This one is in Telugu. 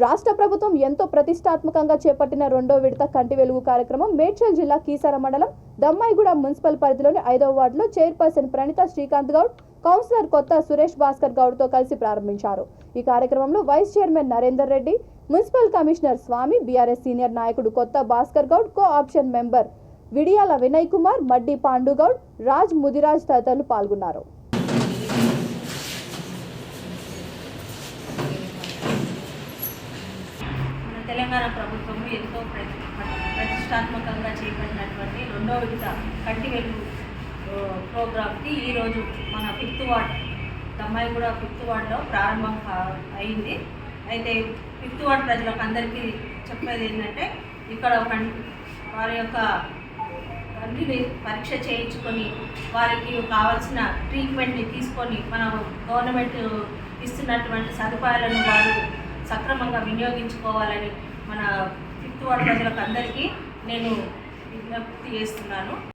రాష్ట్ర ప్రభుత్వం ఎంతో ప్రతిష్టాత్మకంగా చేపట్టిన రెండో విడత కంటి వెలుగు కార్యక్రమం మేడ్చల్ జిల్లా కీసర మండలం దమ్మాయిగూడ మున్సిపల్ పరిధిలోని 5వ వార్డులో చైర్పర్సన్ ప్రణీత శ్రీకాంత్ గౌడ్, కౌన్సిలర్ కొత్త సురేష్ భాస్కర్ గౌడ్తో కలిసి ప్రారంభించారు. ఈ కార్యక్రమంలో vice chairman Narender Reddy, municipal commissioner Swamy, BRS senior నాయకుడు Kotha Bhaskar Goud, co option member Vidiyala Vinay Kumar, Maddi Pandugoud, Raj Mudiraj తదితరులు పాల్గొన్నారు. తెలంగాణ ప్రభుత్వం ఎంతో ప్రతిష్టాత్మకంగా చేపట్టినటువంటి రెండో విడత కంటి వెలుగు ప్రోగ్రామ్కి ఈరోజు మన 5th వార్డ్ దమ్మాయిగూడ 5th వార్డులో ప్రారంభం అయింది. అయితే 5th వార్డ్ ప్రజలకు అందరికీ చెప్పేది ఏంటంటే, ఇక్కడ వారి యొక్క కంటిని పరీక్ష చేయించుకొని వారికి కావాల్సిన ట్రీట్మెంట్ని తీసుకొని మన గవర్నమెంట్ ఇస్తున్నటువంటి సదుపాయాలను వారు సక్రమంగా వినియోగించుకోవాలని మన 5th వార్డ్ ప్రజలకు అందరికీ నేను విజ్ఞప్తి చేస్తున్నాను.